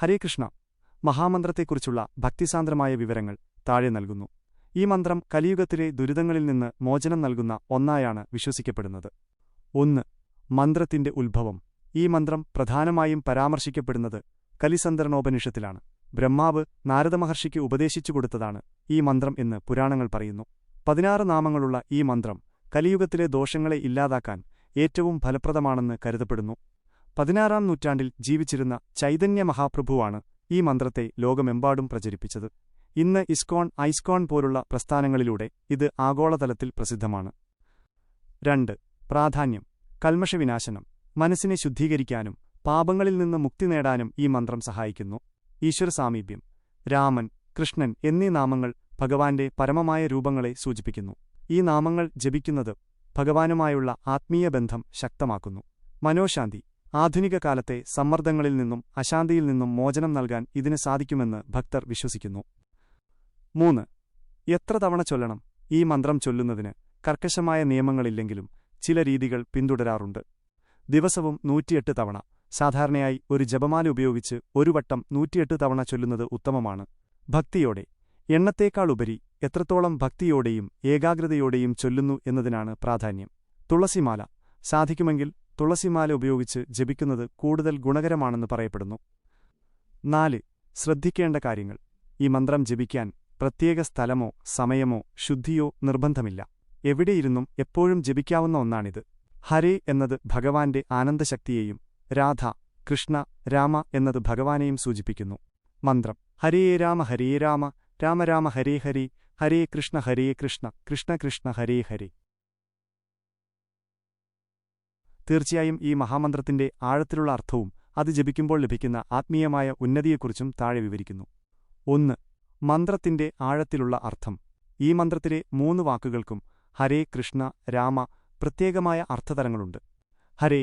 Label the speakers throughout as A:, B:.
A: ഹരേ കൃഷ്ണ മഹാമന്ത്രത്തെക്കുറിച്ചുള്ള ഭക്തിസാന്ദ്രമായ വിവരങ്ങൾ താഴെ നൽകുന്നു. ഈ മന്ത്രം കലിയുഗത്തിലെ ദുരിതങ്ങളിൽ നിന്ന് മോചനം നൽകുന്ന ഒന്നായാണ് വിശ്വസിക്കപ്പെടുന്നത്. 1. മന്ത്രത്തിന്റെ ഉത്ഭവം. ഈ മന്ത്രം പ്രധാനമായും പരാമർശിക്കപ്പെടുന്നത് കലിസന്ദർണോപനിഷത്തിലാണ്. ബ്രഹ്മാവ് നാരദമഹർഷിക്ക് ഉപദേശിച്ചുകൊടുത്തതാണ് ഈ മന്ത്രം എന്ന് പുരാണങ്ങൾ പറയുന്നു. 16 നാമങ്ങളുള്ള ഈ മന്ത്രം കലിയുഗത്തിലെ ദോഷങ്ങളെ ഇല്ലാതാക്കാൻ ഏറ്റവും ഫലപ്രദമാണെന്ന് കരുതപ്പെടുന്നു. 16-ാം നൂറ്റാണ്ടിൽ ജീവിച്ചിരുന്ന ചൈതന്യ മഹാപ്രഭുവാണ് ഈ മന്ത്രത്തെ ലോകമെമ്പാടും പ്രചരിപ്പിച്ചത്. ഇന്ന് ഐസ്കോൺ പോലുള്ള പ്രസ്ഥാനങ്ങളിലൂടെ ഇത് ആഗോളതലത്തിൽ പ്രസിദ്ധമാണ്. 2. പ്രാധാന്യം. കൽമഷവിനാശനം. മനസ്സിനെ ശുദ്ധീകരിക്കാനും പാപങ്ങളിൽ നിന്ന് മുക്തി നേടാനും ഈ മന്ത്രം സഹായിക്കുന്നു. ഈശ്വരസാമീപ്യം. രാമൻ, കൃഷ്ണൻ എന്നീ നാമങ്ങൾ ഭഗവാന്റെ പരമമായ രൂപങ്ങളെ സൂചിപ്പിക്കുന്നു. ഈ നാമങ്ങൾ ജപിക്കുന്നത് ഭഗവാനുമായുള്ള ആത്മീയ ബന്ധം ശക്തമാക്കുന്നു. മനോശാന്തി. ആധുനിക കാലത്തെ സമ്മർദ്ദങ്ങളിൽ നിന്നും അശാന്തിയിൽ നിന്നും മോചനം നൽകാൻ ഇതിന് സാധിക്കുമെന്ന് ഭക്തർ വിശ്വസിക്കുന്നു. 3. എത്ര തവണ ചൊല്ലണം. ഈ മന്ത്രം ചൊല്ലുന്നതിന് കർക്കശമായ നിയമങ്ങളില്ലെങ്കിലും ചില രീതികൾ പിന്തുടരാറുണ്ട്. ദിവസവും 108 തവണ. സാധാരണയായി ഒരു ജപമാല ഉപയോഗിച്ച് ഒരു വട്ടം 108 തവണ ചൊല്ലുന്നത് ഉത്തമമാണ്. ഭക്തിയോടെ. എണ്ണത്തേക്കാളുപരി എത്രത്തോളം ഭക്തിയോടെയും ഏകാഗ്രതയോടെയും ചൊല്ലുന്നു എന്നതിനാണ് പ്രാധാന്യം. തുളസിമാല. സാധിക്കുമെങ്കിൽ തുളസിമാല ഉപയോഗിച്ച് ജപിക്കുന്നത് കൂടുതൽ ഗുണകരമാണെന്ന് പറയപ്പെടുന്നു. 4. ശ്രദ്ധിക്കേണ്ട കാര്യങ്ങൾ. ഈ മന്ത്രം ജപിക്കാൻ പ്രത്യേക സ്ഥലമോ സമയമോ ശുദ്ധിയോ നിർബന്ധമില്ല. എവിടെയിരുന്നും എപ്പോഴും ജപിക്കാവുന്ന ഒന്നാണിത്. ഹരേ എന്നത് ഭഗവാന്റെ ആനന്ദശക്തിയെയും രാധ, കൃഷ്ണ, രാമ എന്നത് ഭഗവാനെയും സൂചിപ്പിക്കുന്നു. മന്ത്രം. ഹരേ രാമ രാമ രാമ ഹരേ ഹരേ, ഹരേ കൃഷ്ണ കൃഷ്ണ കൃഷ്ണ ഹരേ ഹരേ. തീർച്ചയായും ഈ മഹാമന്ത്രത്തിന്റെ ആഴത്തിലുള്ള അർത്ഥവും അത് ജപിക്കുമ്പോൾ ലഭിക്കുന്ന ആത്മീയമായ ഉന്നതിയെക്കുറിച്ചും താഴെ വിവരിക്കുന്നു. 1. മന്ത്രത്തിന്റെ ആഴത്തിലുള്ള അർത്ഥം. ഈ മന്ത്രത്തിലെ 3 വാക്കുകൾക്കും ഹരേ കൃഷ്ണ രാമ പ്രത്യേകമായ അർത്ഥതലങ്ങളുണ്ട്. ഹരേ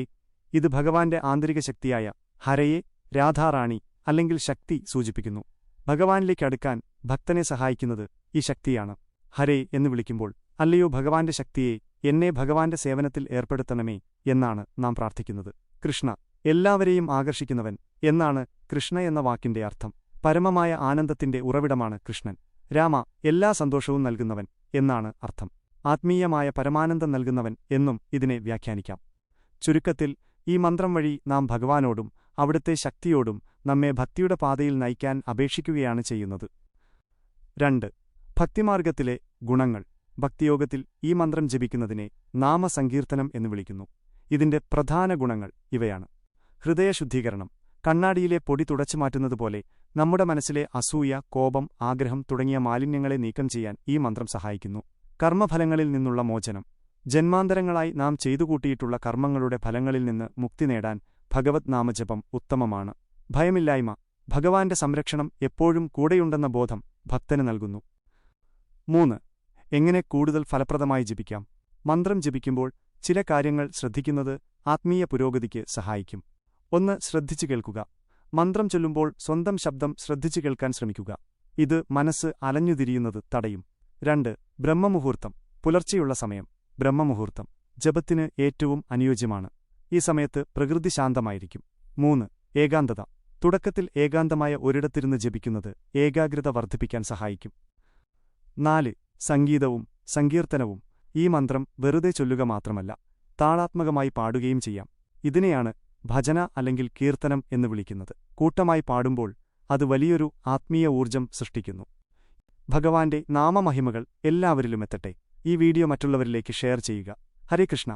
A: ഇത് ഭഗവാന്റെ ആന്തരിക ശക്തിയായ ഹരയെ രാധാറാണി അല്ലെങ്കിൽ ശക്തി സൂചിപ്പിക്കുന്നു. ഭഗവാനിലേക്കടുക്കാൻ ഭക്തനെ സഹായിക്കുന്നത് ഈ ശക്തിയാണ്. ഹരേ എന്ന് വിളിക്കുമ്പോൾ അല്ലയോ ഭഗവാന്റെ ശക്തിയെ, എന്നെ ഭഗവാന്റെ സേവനത്തിൽ ഏർപ്പെടുത്തണമേ എന്നാണ് നാം പ്രാർത്ഥിക്കുന്നത്. കൃഷ്ണ എല്ലാവരെയും ആകർഷിക്കുന്നവൻ എന്നാണ് കൃഷ്ണ എന്ന വാക്കിന്റെ അർത്ഥം. പരമമായ ആനന്ദത്തിന്റെ ഉറവിടമാണ് കൃഷ്ണൻ. രാമ എല്ലാ സന്തോഷവും നൽകുന്നവൻ എന്നാണ് അർത്ഥം. ആത്മീയമായ പരമാനന്ദം നൽകുന്നവൻ എന്നും ഇതിനെ വ്യാഖ്യാനിക്കാം. ചുരുക്കത്തിൽ ഈ മന്ത്രം വഴി നാം ഭഗവാനോടും അവിടുത്തെ ശക്തിയോടും നമ്മെ ഭക്തിയുടെ പാതയിൽ നയിക്കാൻ അപേക്ഷിക്കുകയാണ് ചെയ്യുന്നത്. 2. ഭക്തിമാർഗത്തിലെ ഗുണങ്ങൾ. ഭക്തിയോഗത്തിൽ ഈ മന്ത്രം ജപിക്കുന്നതിനെ നാമസങ്കീർത്തനം എന്ന് വിളിക്കുന്നു. ഇതിന്റെ പ്രധാന ഗുണങ്ങൾ ഇവയാണ്. ഹൃദയശുദ്ധീകരണം. കണ്ണാടിയിലെ പൊടി തുടച്ചുമാറ്റുന്നതുപോലെ നമ്മുടെ മനസ്സിലെ അസൂയ, കോപം, ആഗ്രഹം തുടങ്ങിയ മാലിന്യങ്ങളെ നീക്കം ചെയ്യാൻ ഈ മന്ത്രം സഹായിക്കുന്നു. കർമ്മഫലങ്ങളിൽ നിന്നുള്ള മോചനം. ജന്മാന്തരങ്ങളായി നാം ചെയ്തുകൂട്ടിയിട്ടുള്ള കർമ്മങ്ങളുടെ ഫലങ്ങളിൽ നിന്ന് മുക്തി നേടാൻ ഭഗവത് നാമജപം ഉത്തമമാണ്. ഭയമില്ലായ്മ. ഭഗവാന്റെ സംരക്ഷണം എപ്പോഴും കൂടെയുണ്ടെന്ന ബോധം ഭക്തന് നൽകുന്നു. 3. എങ്ങനെ കൂടുതൽ ഫലപ്രദമായി ജപിക്കാം. മന്ത്രം ജപിക്കുമ്പോൾ ചില കാര്യങ്ങൾ ശ്രദ്ധിക്കുന്നത് ആത്മീയ പുരോഗതിക്ക് സഹായിക്കും. 1. ശ്രദ്ധിച്ചു കേൾക്കുക. മന്ത്രം ചൊല്ലുമ്പോൾ സ്വന്തം ശബ്ദം ശ്രദ്ധിച്ചു കേൾക്കാൻ ശ്രമിക്കുക. ഇത് മനസ്സ് അലഞ്ഞുതിരിയുന്നത് തടയും. 2. ബ്രഹ്മമുഹൂർത്തം. പുലർച്ചെയുള്ള സമയം. ബ്രഹ്മമുഹൂർത്തം ജപത്തിന് ഏറ്റവും അനുയോജ്യമാണ്. ഈ സമയത്ത് പ്രകൃതി ശാന്തമായിരിക്കും. 3. ഏകാന്തത. തുടക്കത്തിൽ ഏകാന്തമായ ഒരിടത്തിരുന്ന് ജപിക്കുന്നത് ഏകാഗ്രത വർദ്ധിപ്പിക്കാൻ സഹായിക്കും. 4. സംഗീതവും സങ്കീർത്തനവും. ഈ മന്ത്രം വെറുതെ ചൊല്ലുക മാത്രമല്ല, താളാത്മകമായി പാടുകയും ചെയ്യാം. ഇതിനെയാണ് ഭജന അല്ലെങ്കിൽ കീർത്തനം എന്ന് വിളിക്കുന്നത്. കൂട്ടമായി പാടുമ്പോൾ അത് വലിയൊരു ആത്മീയ ഊർജം സൃഷ്ടിക്കുന്നു. ഭഗവാന്റെ നാമമഹിമകൾ എല്ലാവരിലും എത്തട്ടെ. ഈ വീഡിയോ മറ്റുള്ളവരിലേക്ക് ഷെയർ ചെയ്യുക. ഹരേ കൃഷ്ണ.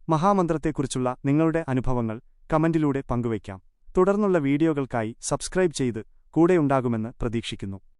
A: മഹാമന്ത്രത്തെക്കുറിച്ചുള്ള നിങ്ങളുടെ അനുഭവങ്ങൾ കമന്റിലൂടെ പങ്കുവയ്ക്കാം. തുടർന്നുള്ള വീഡിയോകൾക്കായി സബ്സ്ക്രൈബ് ചെയ്ത് കൂടെയുണ്ടാകുമെന്ന് പ്രതീക്ഷിക്കുന്നു.